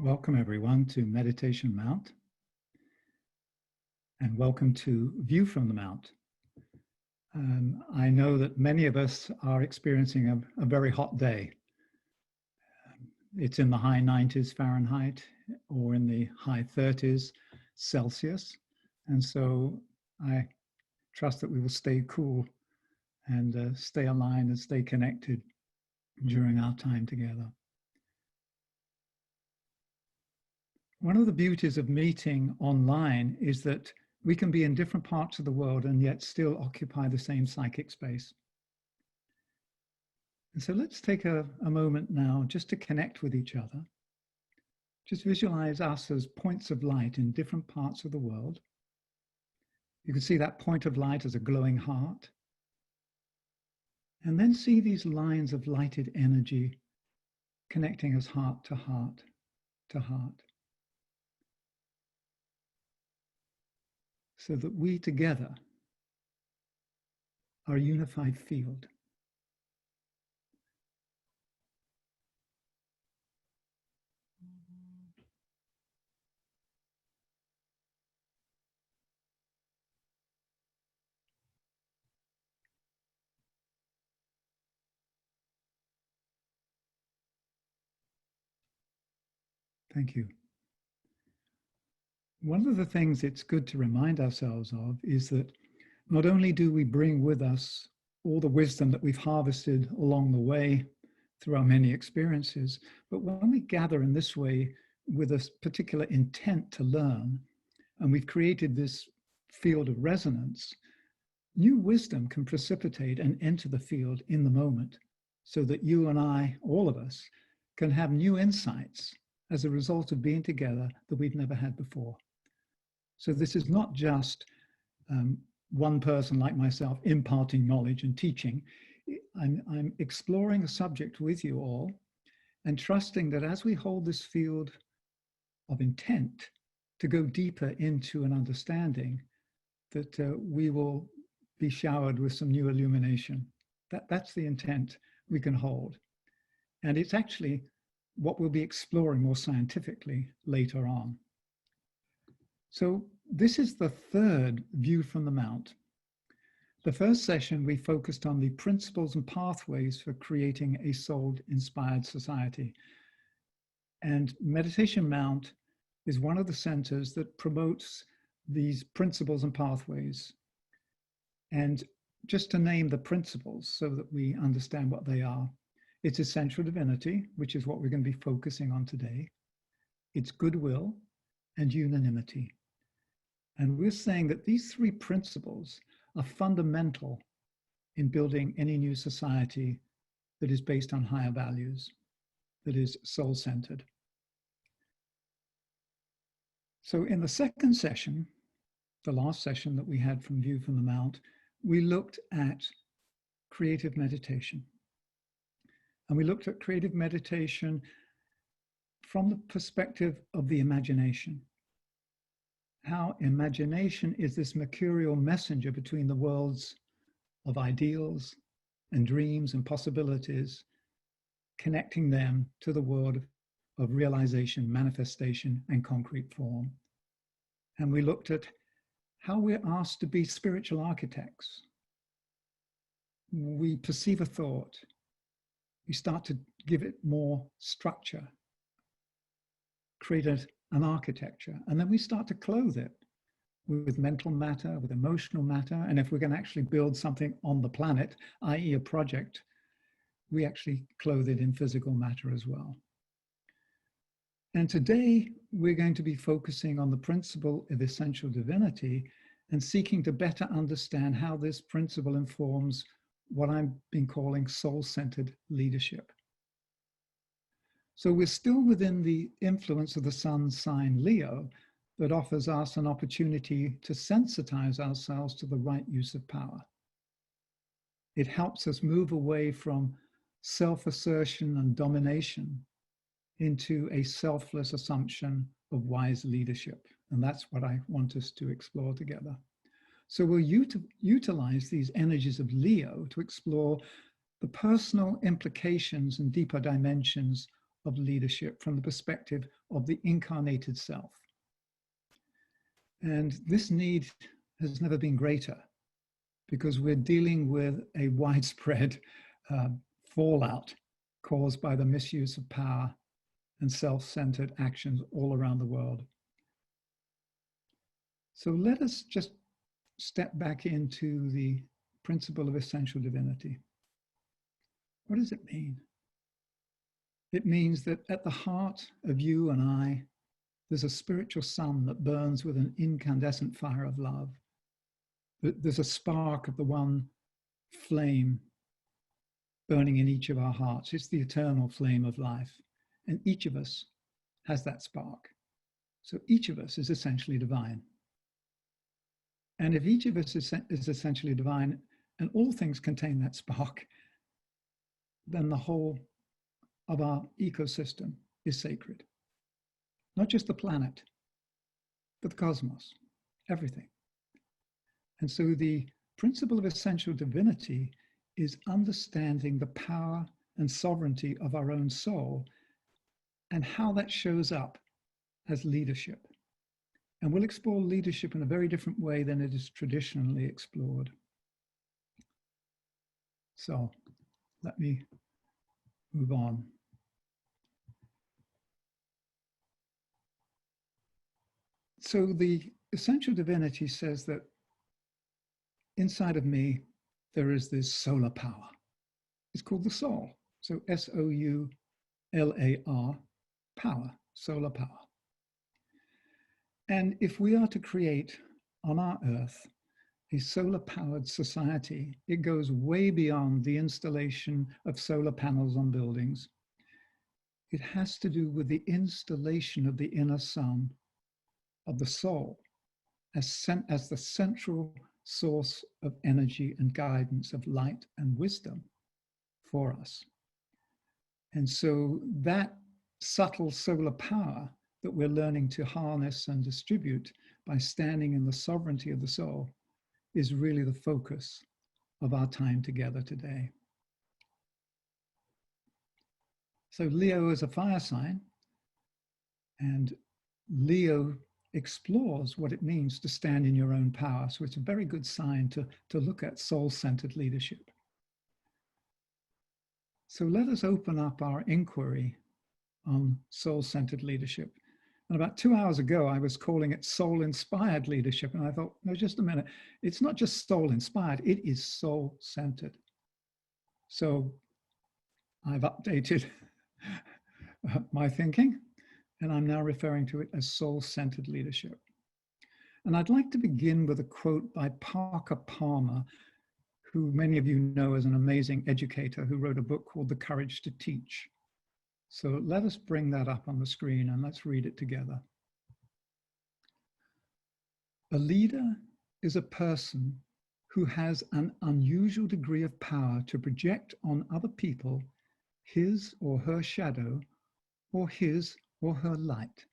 Welcome everyone to Meditation Mount, and welcome to View from the Mount. I know that many of us are experiencing a very hot day. It's in the high 90s Fahrenheit or in the high 30s Celsius. And so I trust that we will stay cool and stay aligned and stay connected during our time together. One of the beauties of meeting online is that we can be in different parts of the world and yet still occupy the same psychic space. And so let's take a moment now just to connect with each other. Just visualize us as points of light in different parts of the world. You can see that point of light as a glowing heart. And then see these lines of lighted energy connecting us heart to heart to heart. So that we together are a unified field. Thank you. One of the things it's good to remind ourselves of is that not only do we bring with us all the wisdom that we've harvested along the way through our many experiences, but when we gather in this way with a particular intent to learn, and we've created this field of resonance, new wisdom can precipitate and enter the field in the moment so that you and I, all of us, can have new insights as a result of being together that we've never had before. So this is not just one person like myself imparting knowledge and teaching. I'm exploring a subject with you all and trusting that as we hold this field of intent to go deeper into an understanding, that we will be showered with some new illumination. That's the intent we can hold. And it's actually what we'll be exploring more scientifically later on. So this is the third View from the Mount. The first session, we focused on the principles and pathways for creating a soul-inspired society. And Meditation Mount is one of the centers that promotes these principles and pathways. And just to name the principles so that we understand what they are, it's essential divinity, which is what we're going to be focusing on today. It's goodwill and unanimity. And we're saying that these three principles are fundamental in building any new society that is based on higher values, that is soul-centered. So in the second session, the last session that we had from View from the Mount, we looked at creative meditation. And we looked at creative meditation from the perspective of the imagination. How imagination is this mercurial messenger between the worlds of ideals and dreams and possibilities, connecting them to the world of realization, manifestation, and concrete form. And we looked at how we're asked to be spiritual architects. We perceive a thought. We start to give it more structure, create an architecture, and then we start to clothe it with mental matter, with emotional matter, and if we're going to actually build something on the planet, i.e. a project, we actually clothe it in physical matter as well. And today we're going to be focusing on the principle of essential divinity and seeking to better understand how this principle informs what I've been calling soul-centered leadership. So we're still within the influence of the sun sign Leo that offers us an opportunity to sensitize ourselves to the right use of power. It helps us move away from self-assertion and domination into a selfless assumption of wise leadership. And that's what I want us to explore together. So we'll utilize these energies of Leo to explore the personal implications and deeper dimensions of leadership from the perspective of the incarnated self. And this need has never been greater because we're dealing with a widespread fallout caused by the misuse of power and self-centered actions all around the world. So let us just step back into the principle of essential divinity. What does it mean? It means that at the heart of you and I, there's a spiritual sun that burns with an incandescent fire of love. There's a spark of the one flame burning in each of our hearts. It's the eternal flame of life. And each of us has that spark. So each of us is essentially divine. And if each of us is essentially divine, and all things contain that spark, then the whole of our ecosystem is sacred. Not just the planet, but the cosmos, everything. And so the principle of essential divinity is understanding the power and sovereignty of our own soul and how that shows up as leadership. And we'll explore leadership in a very different way than it is traditionally explored. So let me move on. So the essential divinity says that inside of me, there is this solar power. It's called the soul. So S-O-U-L-A-R, power, solar power. And if we are to create on our earth a solar-powered society, it goes way beyond the installation of solar panels on buildings. It has to do with the installation of the inner sun, of the soul, as the central source of energy and guidance, of light and wisdom for us. And so that subtle solar power that we're learning to harness and distribute by standing in the sovereignty of the soul is really the focus of our time together today. So Leo is a fire sign, and Leo explores what it means to stand in your own power. So it's a very good sign to look at soul-centered leadership. So let us open up our inquiry on soul-centered leadership. And about 2 hours ago, I was calling it soul-inspired leadership. And I thought, no, just a minute. It's not just soul-inspired, it is soul-centered. So I've updated my thinking, and I'm now referring to it as soul-centered leadership. And I'd like to begin with a quote by Parker Palmer, who many of you know as an amazing educator who wrote a book called The Courage to Teach. So let us bring that up on the screen and let's read it together. A leader is a person who has an unusual degree of power to project on other people his or her shadow or his or her light.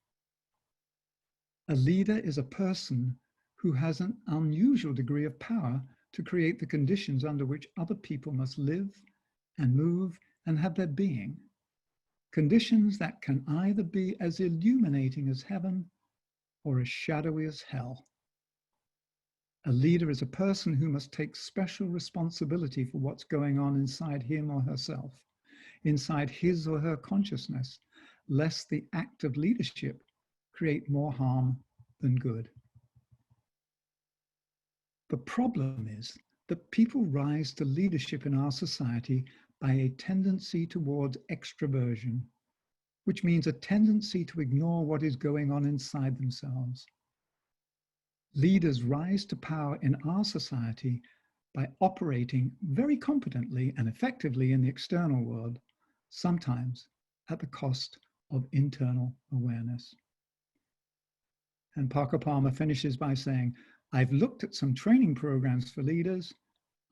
A leader is a person who has an unusual degree of power to create the conditions under which other people must live and move and have their being. Conditions that can either be as illuminating as heaven or as shadowy as hell. A leader is a person who must take special responsibility for what's going on inside him or herself, inside his or her consciousness, lest the act of leadership create more harm than good. The problem is that people rise to leadership in our society by a tendency towards extroversion, which means a tendency to ignore what is going on inside themselves. Leaders rise to power in our society by operating very competently and effectively in the external world, sometimes at the cost of internal awareness. And Parker Palmer finishes by saying, I've looked at some training programs for leaders.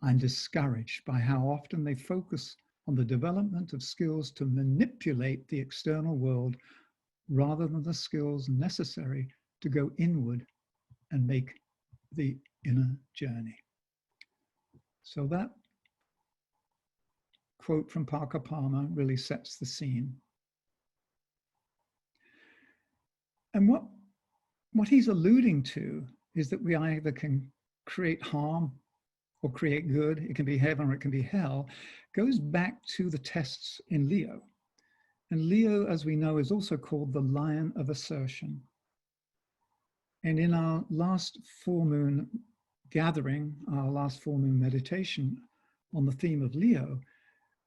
I'm discouraged by how often they focus on the development of skills to manipulate the external world rather than the skills necessary to go inward and make the inner journey. So that quote from Parker Palmer really sets the scene. And what he's alluding to is that we either can create harm or create good. It can be heaven or it can be hell. Goes back to the tests in Leo. And Leo, as we know, is also called the lion of assertion. And in our last full moon gathering, our last full moon meditation on the theme of Leo,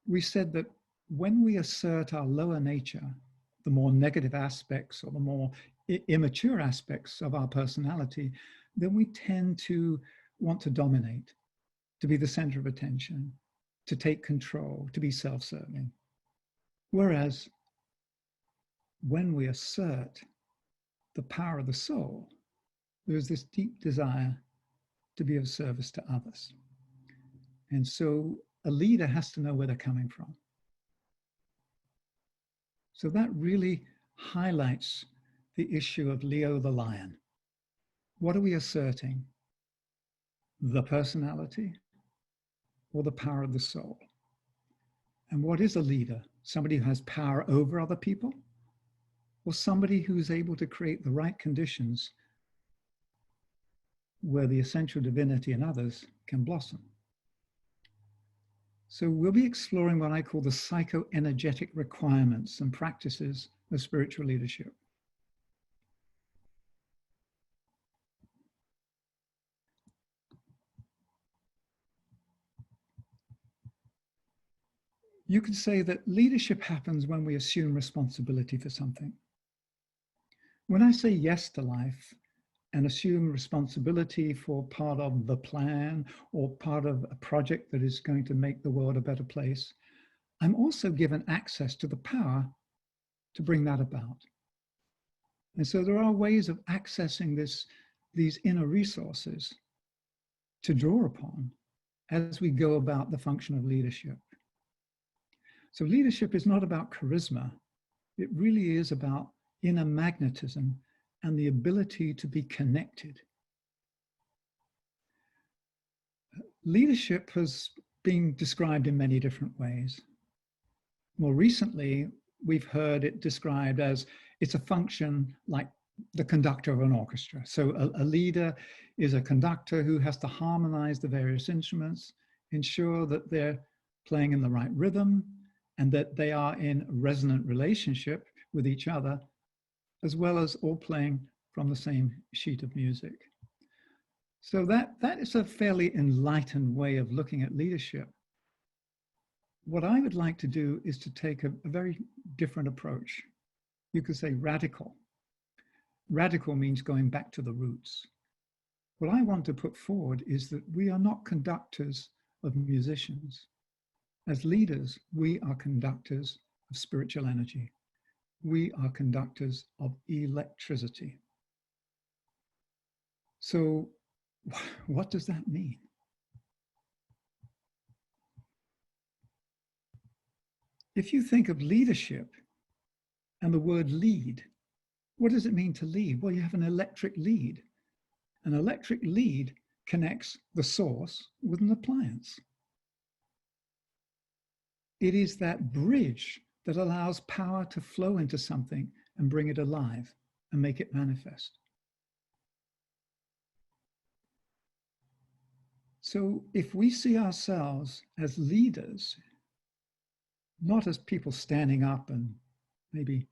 we said that when we assert our lower nature, the more negative aspects or the more immature aspects of our personality, then we tend to want to dominate, to be the center of attention, to take control, to be self-serving. Whereas when we assert the power of the soul, there is this deep desire to be of service to others. And so a leader has to know where they're coming from. So that really highlights the issue of Leo the lion. What are we asserting? The personality or the power of the soul? And what is a leader? Somebody who has power over other people, or somebody who's able to create the right conditions where the essential divinity in others can blossom? So we'll be exploring what I call the psycho-energetic requirements and practices of spiritual leadership. You could say that leadership happens when we assume responsibility for something. When I say yes to life and assume responsibility for part of the plan or part of a project that is going to make the world a better place, I'm also given access to the power to bring that about. And so there are ways of accessing these inner resources to draw upon as we go about the function of leadership. So leadership is not about charisma. It really is about inner magnetism and the ability to be connected. Leadership has been described in many different ways. More recently, we've heard it described as it's a function like the conductor of an orchestra. So a leader is a conductor who has to harmonize the various instruments, ensure that they're playing in the right rhythm, and that they are in resonant relationship with each other, as well as all playing from the same sheet of music. So that is a fairly enlightened way of looking at leadership. What I would like to do is to take a very different approach. You could say radical. Radical means going back to the roots. What I want to put forward is that we are not conductors of musicians. As leaders, we are conductors of spiritual energy. We are conductors of electricity. So what does that mean? If you think of leadership and the word lead, what does it mean to lead? Well, you have an electric lead. An electric lead connects the source with an appliance. It is that bridge that allows power to flow into something and bring it alive and make it manifest. So if we see ourselves as leaders, not as people standing up and maybe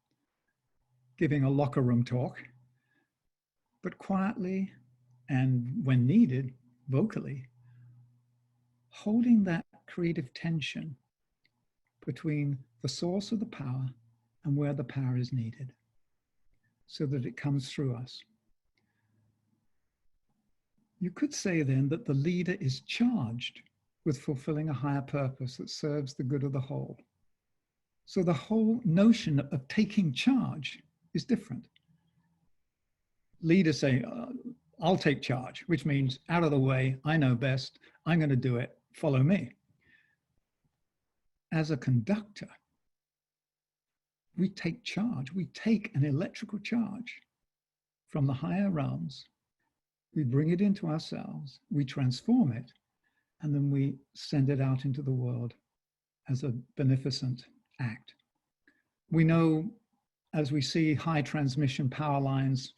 giving a locker room talk, but quietly and when needed, vocally, holding that creative tension between the source of the power and where the power is needed so that it comes through us. You could say then that the leader is charged with fulfilling a higher purpose that serves the good of the whole. So the whole notion of taking charge is different. Leaders say, I'll take charge, which means out of the way, I know best, I'm going to do it, follow me. As a conductor, we take charge. We take an electrical charge from the higher realms. We bring it into ourselves. We transform it. And then we send it out into the world as a beneficent act. We know as we see high transmission power lines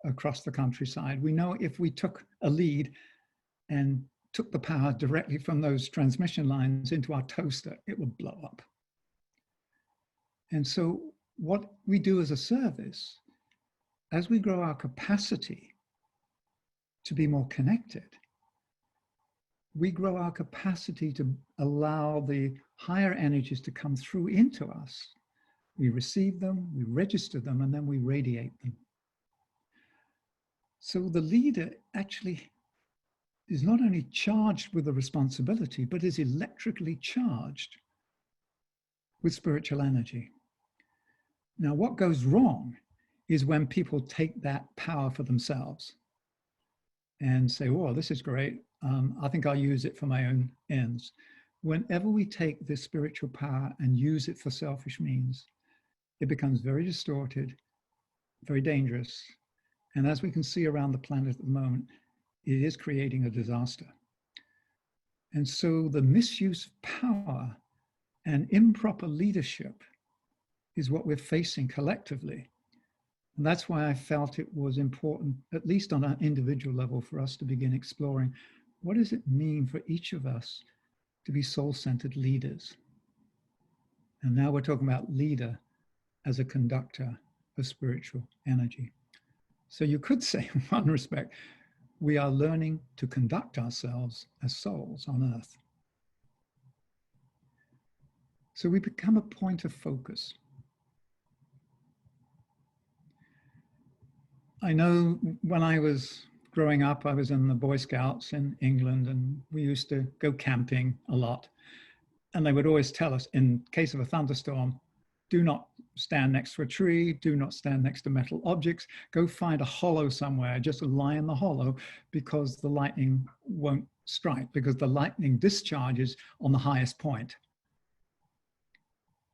across the countryside, we know if we took a lead and took the power directly from those transmission lines into our toaster, it would blow up. And so what we do as a service, as we grow our capacity to be more connected, we grow our capacity to allow the higher energies to come through into us. We receive them, we register them, and then we radiate them. So the leader actually is not only charged with the responsibility, but is electrically charged with spiritual energy. Now, what goes wrong is when people take that power for themselves and say, "Oh, this is great. I think I'll use it for my own ends." Whenever we take this spiritual power and use it for selfish means, it becomes very distorted, very dangerous. And as we can see around the planet at the moment, it is creating a disaster. And so the misuse of power and improper leadership is what we're facing collectively. And that's why I felt it was important, at least on an individual level, for us to begin exploring what does it mean for each of us to be soul-centered leaders. And now we're talking about leader as a conductor of spiritual energy. So you could say, in one respect, we are learning to conduct ourselves as souls on earth. So we become a point of focus. I know when I was growing up, I was in the Boy Scouts in England, and we used to go camping a lot. And they would always tell us, in case of a thunderstorm, do not stand next to a tree, do not stand next to metal objects, go find a hollow somewhere, just lie in the hollow, because the lightning won't strike, because the lightning discharges on the highest point.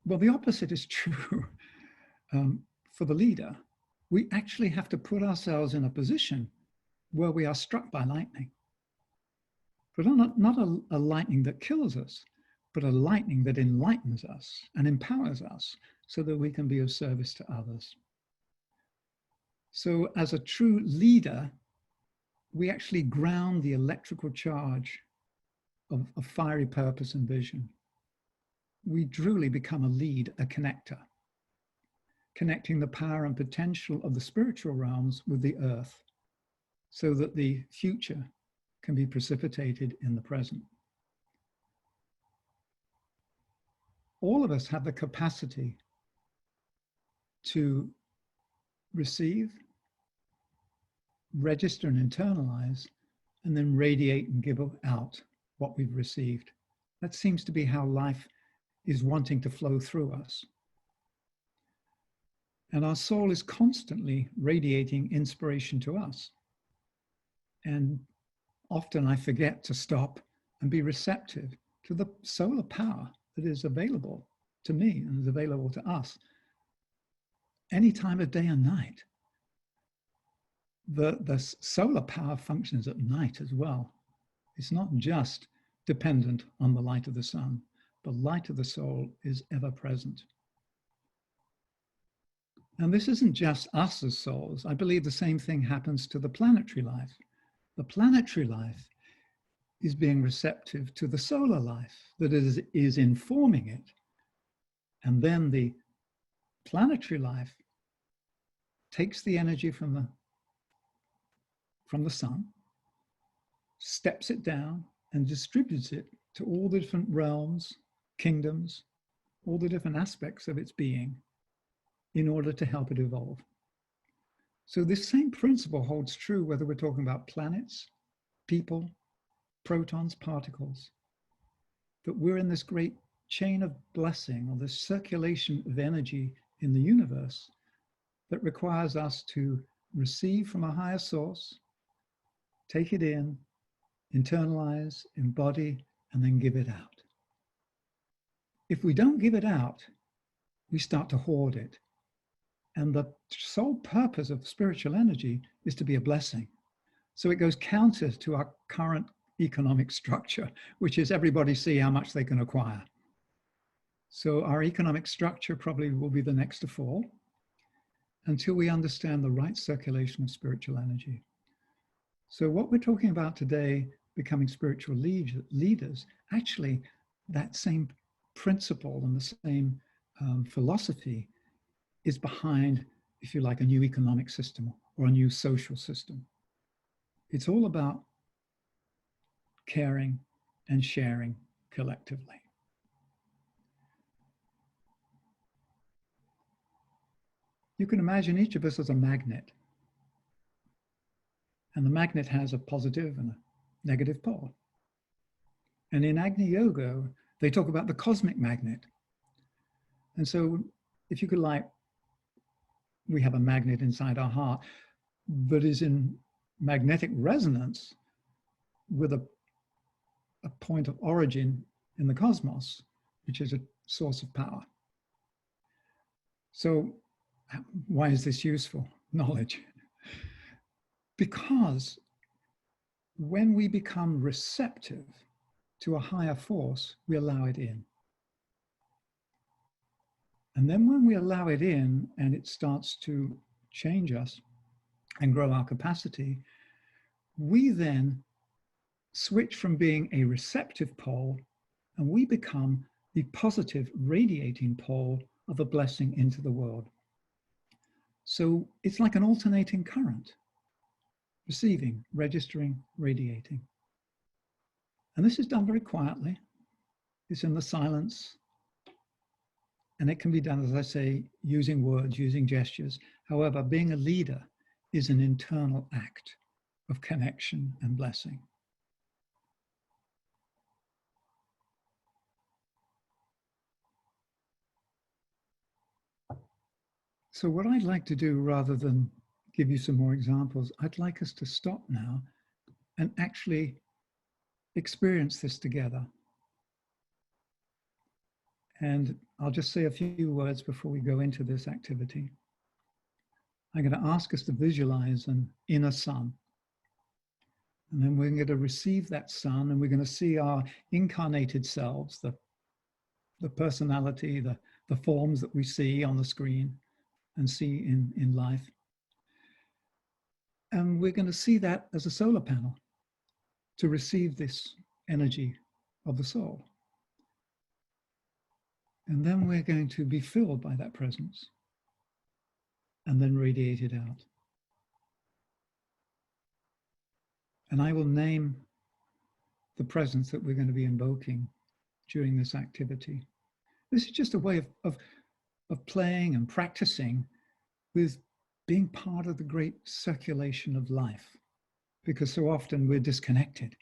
Well, the opposite is true for the leader. We actually have to put ourselves in a position where we are struck by lightning. But not a lightning that kills us, but a lightning that enlightens us and empowers us so that we can be of service to others. So as a true leader, we actually ground the electrical charge of fiery purpose and vision. We truly become a lead, a connector, connecting the power and potential of the spiritual realms with the earth so that the future can be precipitated in the present. All of us have the capacity to receive, register and internalize, and then radiate and give out what we've received. That seems to be how life is wanting to flow through us. And our soul is constantly radiating inspiration to us. And often I forget to stop and be receptive to the solar power that is available to me and is available to us any time of day and night. The solar power functions at night as well. It's not just dependent on the light of the sun. The light of the soul is ever present. And this isn't just us as souls. I believe the same thing happens to the planetary life. The planetary life is being receptive to the solar life that is informing it. And then the planetary life takes the energy from the sun, steps it down, and distributes it to all the different realms, kingdoms, all the different aspects of its being in order to help it evolve. So this same principle holds true whether we're talking about planets, people, protons, particles, that we're in this great chain of blessing, or this circulation of energy in the universe that requires us to receive from a higher source, take it in, internalize, embody, and then give it out. If we don't give it out, we start to hoard it. And the sole purpose of spiritual energy is to be a blessing. So it goes counter to our current economic structure, which is everybody see how much they can acquire. So our economic structure probably will be the next to fall. until we understand the right circulation of spiritual energy. So what we're talking about today, becoming spiritual leaders, actually that same principle and the same philosophy is behind, if you like, a new economic system or a new social system. It's all about caring and sharing collectively. You can imagine each of us as a magnet. And the magnet has a positive and a negative pole. And in Agni Yoga, they talk about the cosmic magnet. And so if you could, like, we have a magnet inside our heart that is in magnetic resonance with a point of origin in the cosmos, which is a source of power. So why is this useful? Knowledge. Because when we become receptive to a higher force, we allow it in. And then when we allow it in and it starts to change us and grow our capacity, we then switch from being a receptive pole and we become the positive radiating pole of a blessing into the world. So it's like an alternating current, receiving, registering, radiating. And this is done very quietly. It's in the silence. And it can be done, as I say, using words, using gestures. However, being a leader is an internal act of connection and blessing. So what I'd like to do, rather than give you some more examples, I'd like us to stop now and actually experience this together. And I'll just say a few words before we go into this activity. I'm going to ask us to visualize an inner sun. And then we're going to receive that sun and we're going to see our incarnated selves, the personality, the forms that we see on the screen and see in life. And we're going to see that as a solar panel to receive this energy of the soul. And then we're going to be filled by that presence and then radiate it out. And I will name the presence that we're going to be invoking during this activity. This is just a way of playing and practicing with being part of the great circulation of life, because so often we're disconnected.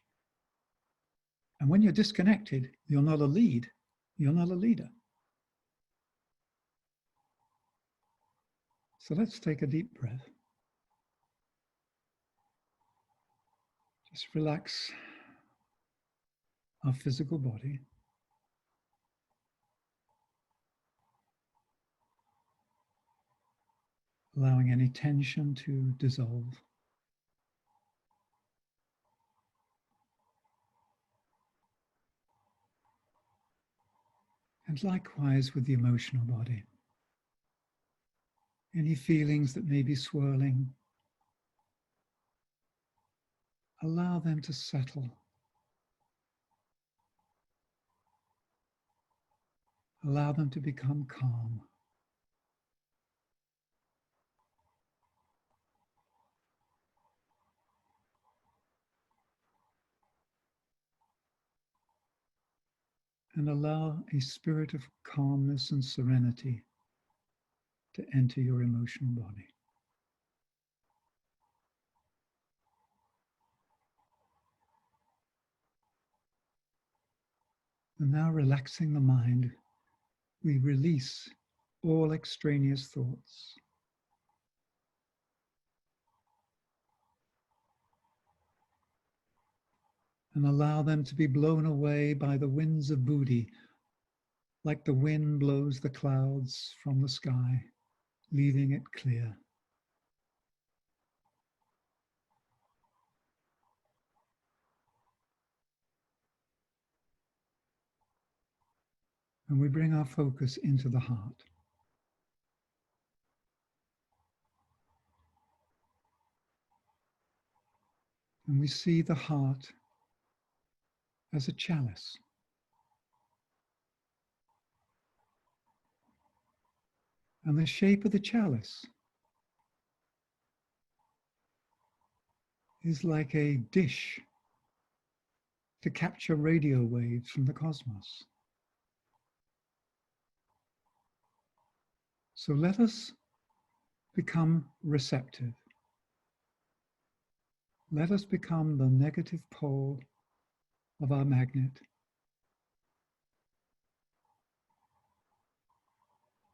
And when you're disconnected, you're not a lead, you're not a leader. So let's take a deep breath. Just relax our physical body. Allowing any tension to dissolve. And likewise with the emotional body. Any feelings that may be swirling, allow them to settle. Allow them to become calm. And allow a spirit of calmness and serenity to enter your emotional body. And now, relaxing the mind, we release all extraneous thoughts. And allow them to be blown away by the winds of Buddhi, like the wind blows the clouds from the sky, leaving it clear. And we bring our focus into the heart. And we see the heart as a chalice. And the shape of the chalice is like a dish to capture radio waves from the cosmos. So let us become receptive. Let us become the negative pole of our magnet.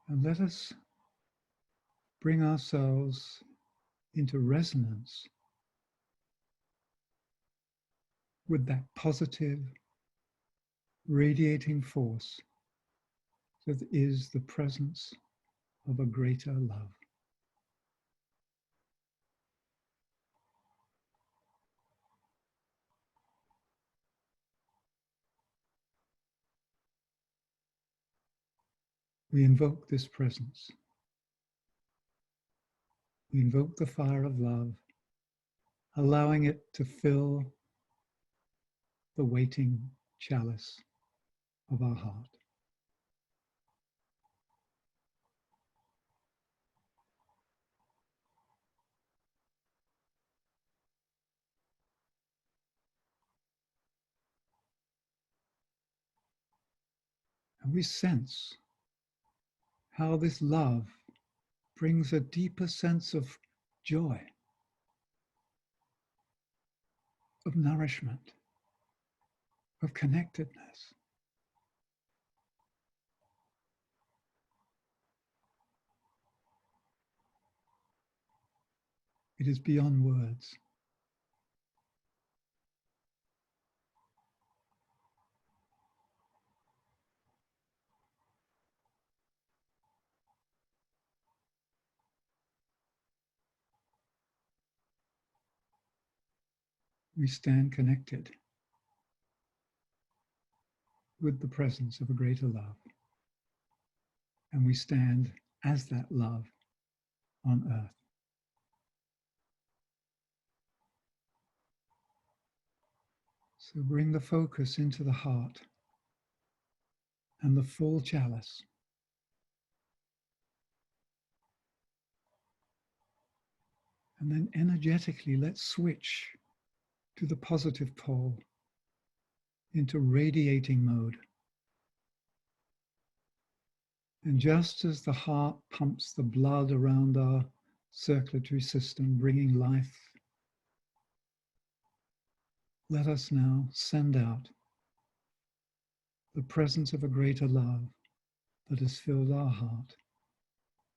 And let us bring ourselves into resonance with that positive, radiating force that is the presence of a greater love. We invoke this presence. We invoke the fire of love, allowing it to fill the waiting chalice of our heart. And we sense how this love brings a deeper sense of joy, of nourishment, of connectedness. It is beyond words. We stand connected with the presence of a greater love. And we stand as that love on earth. So bring the focus into the heart and the full chalice. And then energetically, let's switch to the positive pole into radiating mode. And just as the heart pumps the blood around our circulatory system, bringing life, let us now send out the presence of a greater love that has filled our heart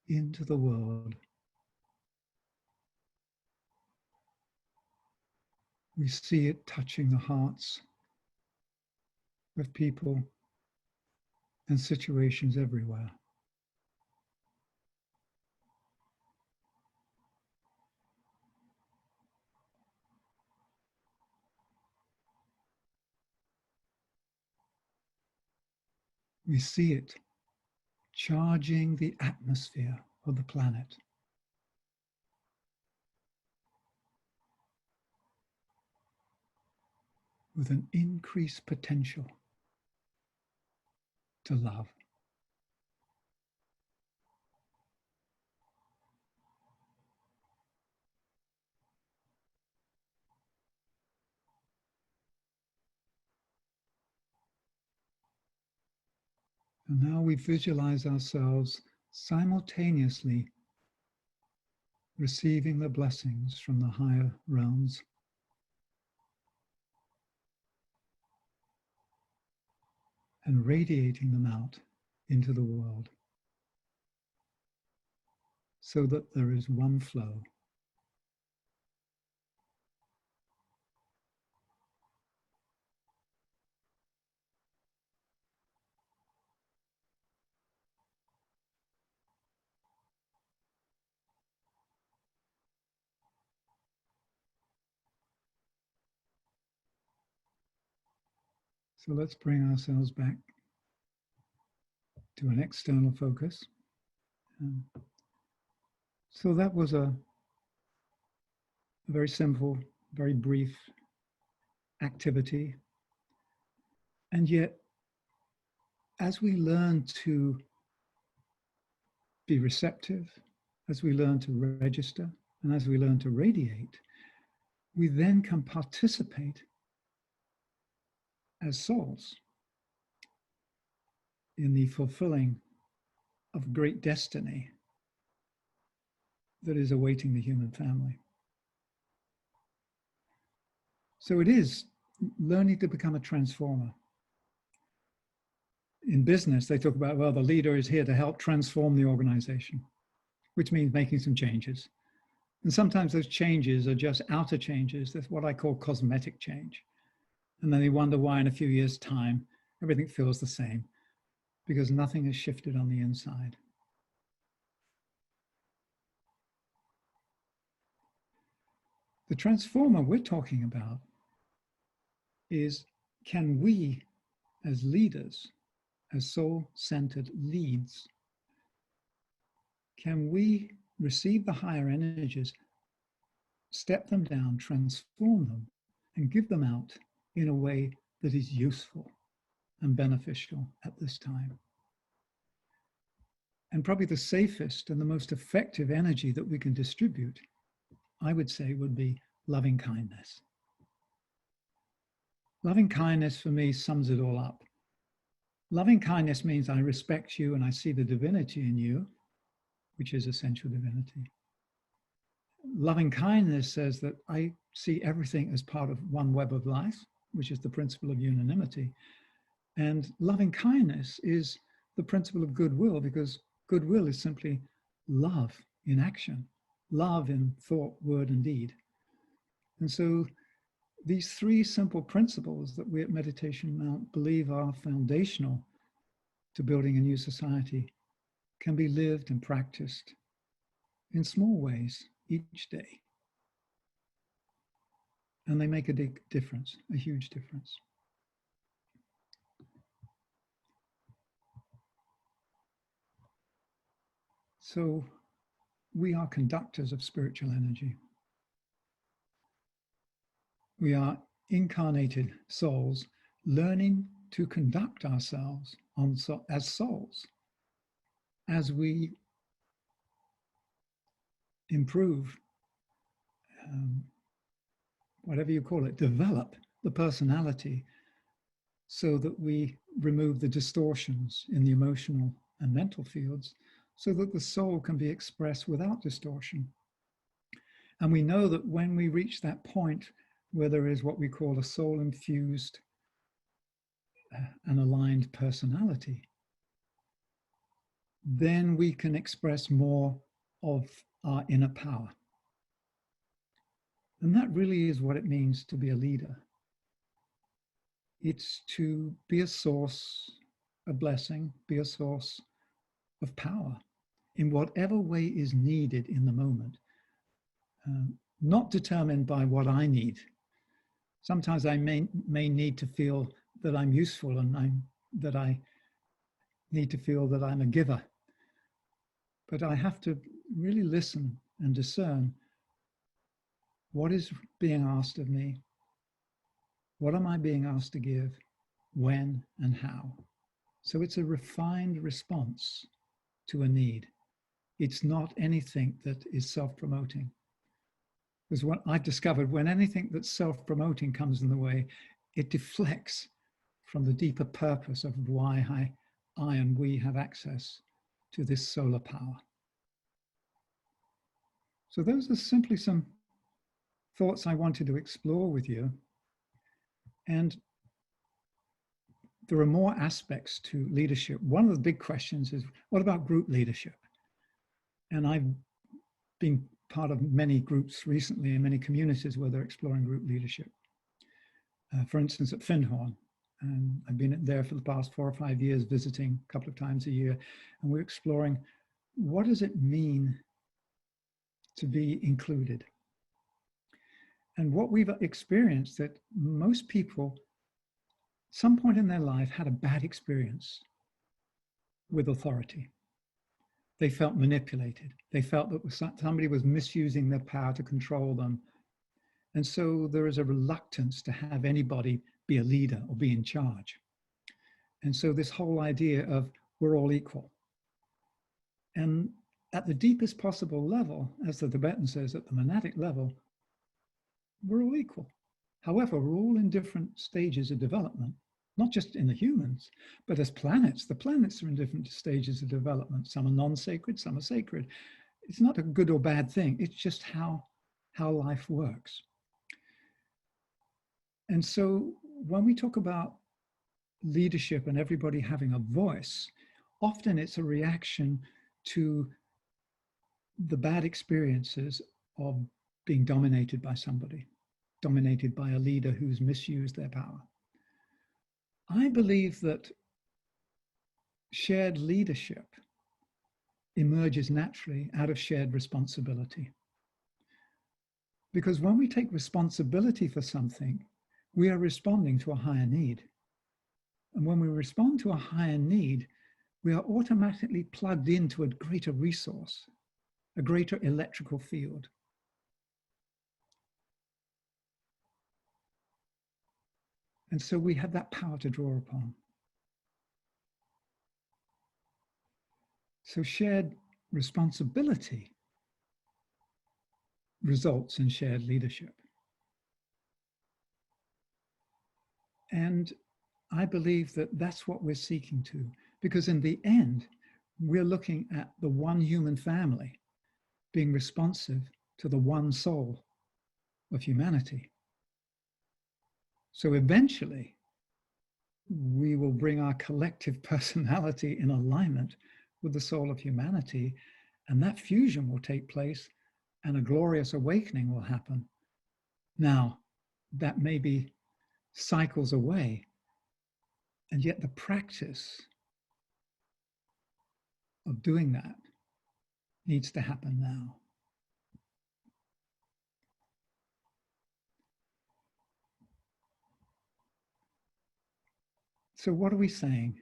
into the world. We see it touching the hearts of people and situations everywhere. We see it charging the atmosphere of the planet. With an increased potential to love. And now we visualize ourselves simultaneously receiving the blessings from the higher realms. And radiating them out into the world so that there is one flow. So let's bring ourselves back to an external focus. So that was a very simple very brief activity. And yet, as we learn to be receptive, as we learn to register, and as we learn to radiate, we then can participate as souls in the fulfilling of great destiny that is awaiting the human family. So it is learning to become a transformer. In business, they talk about, well, the leader is here to help transform the organization, which means making some changes. And sometimes those changes are just outer changes. That's what I call cosmetic change. And then they wonder why in a few years' time, everything feels the same, because nothing has shifted on the inside. The transformer we're talking about is, can we as leaders, as soul-centered leads, can we receive the higher energies, step them down, transform them, and give them out in a way that is useful and beneficial at this time? And probably the safest and the most effective energy that we can distribute, I would say, would be loving kindness. Loving kindness for me sums it all up. Loving kindness means I respect you and I see the divinity in you, which is essential divinity. Loving kindness says that I see everything as part of one web of life, which is the principle of unanimity. And loving kindness is the principle of goodwill, because goodwill is simply love in action, love in thought, word, and deed. And so these three simple principles that we at Meditation Mount believe are foundational to building a new society can be lived and practiced in small ways each day. And they make a big difference, a huge difference. So we are conductors of spiritual energy. We are incarnated souls learning to conduct ourselves as souls, as we improve, whatever you call it, develop the personality so that we remove the distortions in the emotional and mental fields so that the soul can be expressed without distortion. And we know that when we reach that point where there is what we call a soul-infused and aligned personality, then we can express more of our inner power. And that really is what it means to be a leader. It's to be a source, a blessing, be a source of power in whatever way is needed in the moment, not determined by what I need. Sometimes I may need to feel that I'm useful and that I need to feel that I'm a giver. But I have to really listen and discern what is being asked of me, what am I being asked to give, when and how. So it's a refined response to a need. It's not anything that is self-promoting. Because what I've discovered, when anything that's self-promoting comes in the way, it deflects from the deeper purpose of why I and we have access to this solar power. So those are simply some thoughts I wanted to explore with you. And there are more aspects to leadership. One of the big questions is, what about group leadership? And I've been part of many groups recently in many communities where they're exploring group leadership. For instance, at Findhorn, and I've been there for the past 4 or 5 years, visiting a couple of times a year, and we're exploring, what does it mean to be included? And what we've experienced, that most people, some point in their life, had a bad experience with authority. They felt manipulated. They felt that somebody was misusing their power to control them. And so there is a reluctance to have anybody be a leader or be in charge. And so this whole idea of we're all equal. And at the deepest possible level, as the Tibetan says, at the monadic level, we're all equal. However, we're all in different stages of development, not just in the humans, but as planets. The planets are in different stages of development. Some are non-sacred, some are sacred. It's not a good or bad thing. It's just how life works. And so when we talk about leadership and everybody having a voice, often it's a reaction to the bad experiences of being dominated by somebody, dominated by a leader who's misused their power. I believe that shared leadership emerges naturally out of shared responsibility. Because when we take responsibility for something, we are responding to a higher need. And when we respond to a higher need, we are automatically plugged into a greater resource, a greater electrical field. And so we have that power to draw upon. So shared responsibility results in shared leadership. And I believe that that's what we're seeking to, because in the end, we're looking at the one human family being responsive to the one soul of humanity. So eventually, we will bring our collective personality in alignment with the soul of humanity, and that fusion will take place and a glorious awakening will happen. Now, that may be cycles away, and yet the practice of doing that needs to happen now. So what are we saying?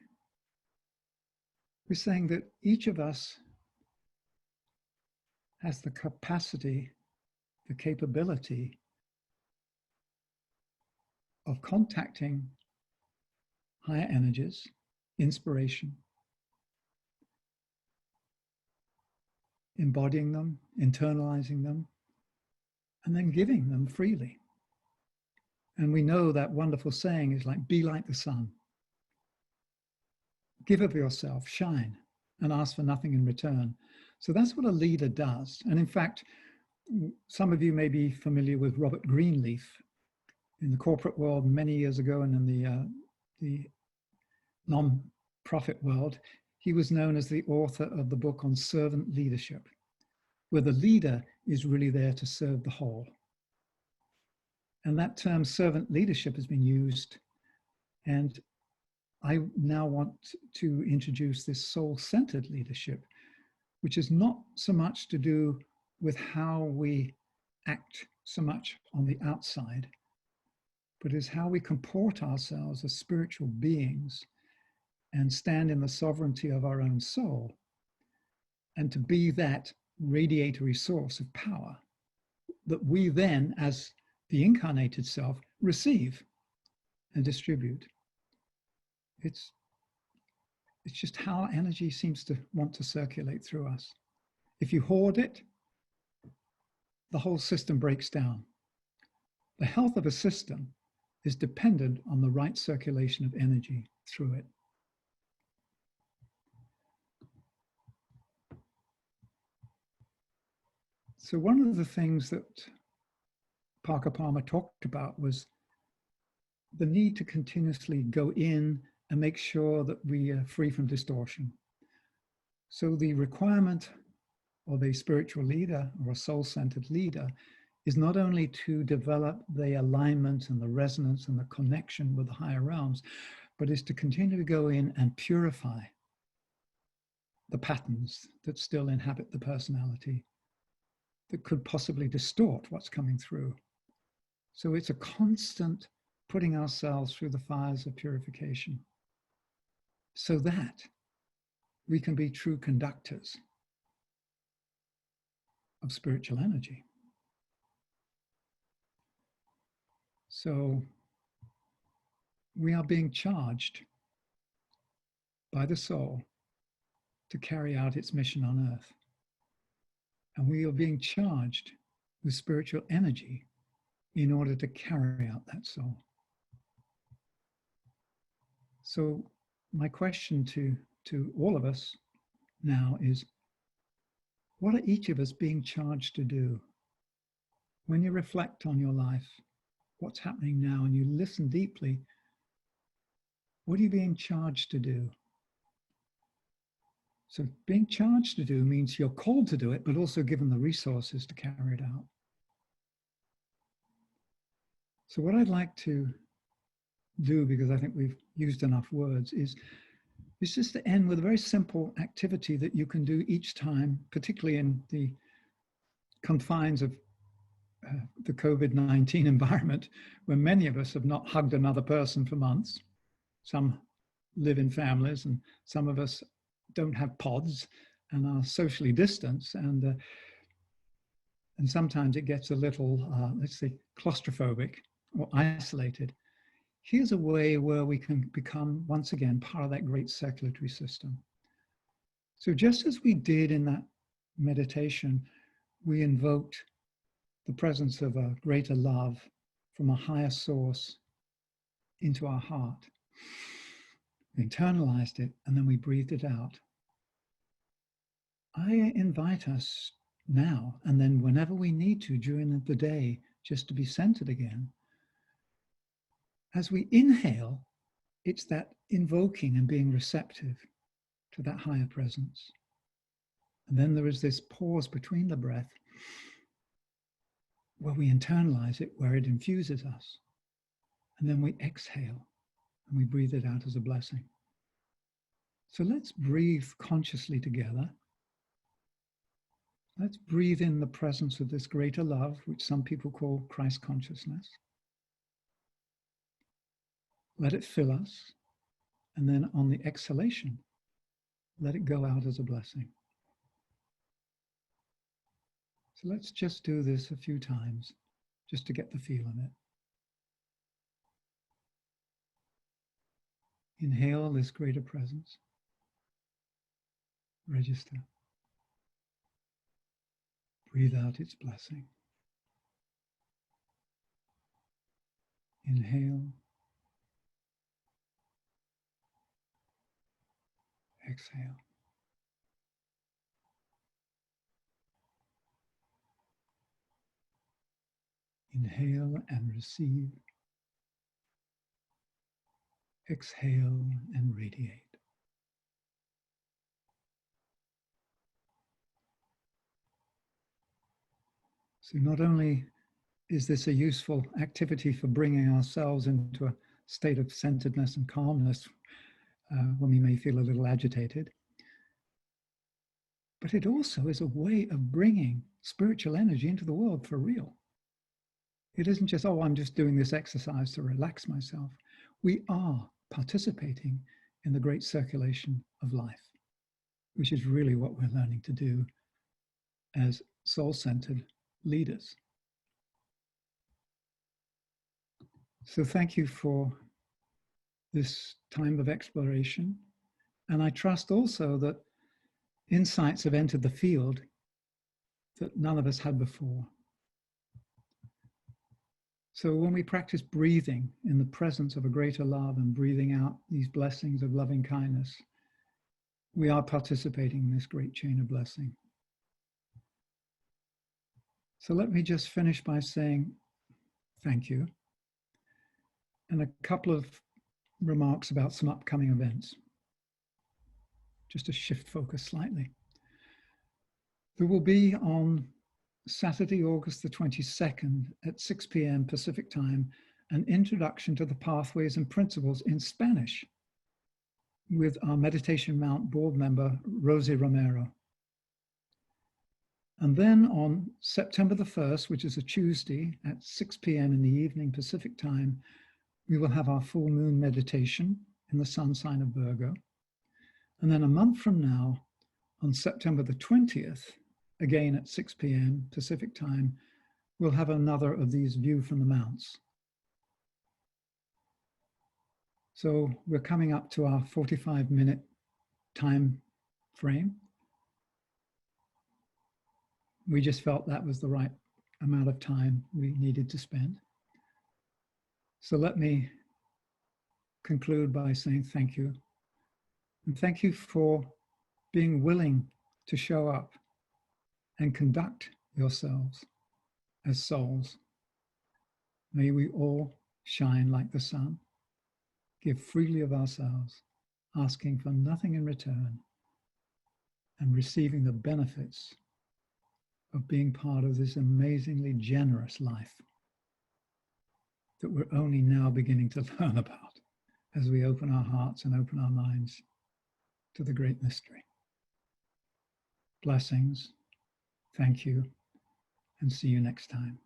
We're saying that each of us has the capacity, the capability of contacting higher energies, inspiration, embodying them, internalizing them, and then giving them freely. And we know that wonderful saying is like, be like the sun. Give of yourself, shine, and ask for nothing in return. So that's what a leader does. And in fact, some of you may be familiar with Robert Greenleaf in the corporate world many years ago, and in the non-profit world. He was known as the author of the book on servant leadership, where the leader is really there to serve the whole. And that term servant leadership has been used, and I now want to introduce this soul-centered leadership, which is not so much to do with how we act so much on the outside, but is how we comport ourselves as spiritual beings and stand in the sovereignty of our own soul, and to be that radiatory source of power that we then, as the incarnated self, receive and distribute. It's just how energy seems to want to circulate through us. If you hoard it, the whole system breaks down. The health of a system is dependent on the right circulation of energy through it. So one of the things that Parker Palmer talked about was the need to continuously go in and make sure that we are free from distortion. So the requirement of a spiritual leader or a soul-centered leader is not only to develop the alignment and the resonance and the connection with the higher realms, but is to continue to go in and purify the patterns that still inhabit the personality, that could possibly distort what's coming through. So it's a constant putting ourselves through the fires of purification so that we can be true conductors of spiritual energy. So we are being charged by the soul to carry out its mission on earth. And we are being charged with spiritual energy in order to carry out that soul. So my question to all of us now is, what are each of us being charged to do? When you reflect on your life, what's happening now, and you listen deeply, what are you being charged to do? So being charged to do means you're called to do it, but also given the resources to carry it out. So what I'd like to do, because I think we've used enough words, is just to end with a very simple activity that you can do each time, particularly in the confines of the COVID-19 environment, where many of us have not hugged another person for months. Some live in families, and some of us don't have pods and are socially distanced, and sometimes it gets a little, let's say, claustrophobic or isolated. Here's a way where we can become, once again, part of that great circulatory system. So just as we did in that meditation, we invoked the presence of a greater love from a higher source into our heart. We internalized it, and then we breathed it out. I invite us now, and then whenever we need to during the day, just to be centered again. As we inhale, it's that invoking and being receptive to that higher presence. And then there is this pause between the breath where we internalize it, where it infuses us. And then we exhale and we breathe it out as a blessing. So let's breathe consciously together. Let's breathe in the presence of this greater love, which some people call Christ consciousness. Let it fill us. And then on the exhalation, let it go out as a blessing. So let's just do this a few times, just to get the feel of it. Inhale this greater presence. Register. Breathe out its blessing. Inhale. Exhale. Inhale and receive. Exhale and radiate. So not only is this a useful activity for bringing ourselves into a state of centeredness and calmness when we may feel a little agitated, but it also is a way of bringing spiritual energy into the world for real. It isn't just, oh, I'm just doing this exercise to relax myself. We are participating in the great circulation of life, which is really what we're learning to do as soul-centered leaders. So thank you for this time of exploration. And I trust also that insights have entered the field that none of us had before. So when we practice breathing in the presence of a greater love and breathing out these blessings of loving kindness, we are participating in this great chain of blessing. So let me just finish by saying thank you, and a couple of remarks about some upcoming events, just to shift focus slightly. There will be on Saturday, August the 22nd at 6 p.m. Pacific time, an introduction to the pathways and principles in Spanish with our Meditation Mount board member, Rosie Romero. And then on September the 1st, which is a Tuesday at 6 p.m. in the evening Pacific time, we will have our full moon meditation in the sun sign of Virgo. And then a month from now, on September the 20th, again at 6 p.m. Pacific time, we'll have another of these View from the Mounts. So we're coming up to our 45-minute time frame. We just felt that was the right amount of time we needed to spend. So let me conclude by saying thank you. And thank you for being willing to show up and conduct yourselves as souls. May we all shine like the sun, give freely of ourselves, asking for nothing in return, and receiving the benefits of being part of this amazingly generous life that we're only now beginning to learn about as we open our hearts and open our minds to the great mystery. Blessings, thank you, and see you next time.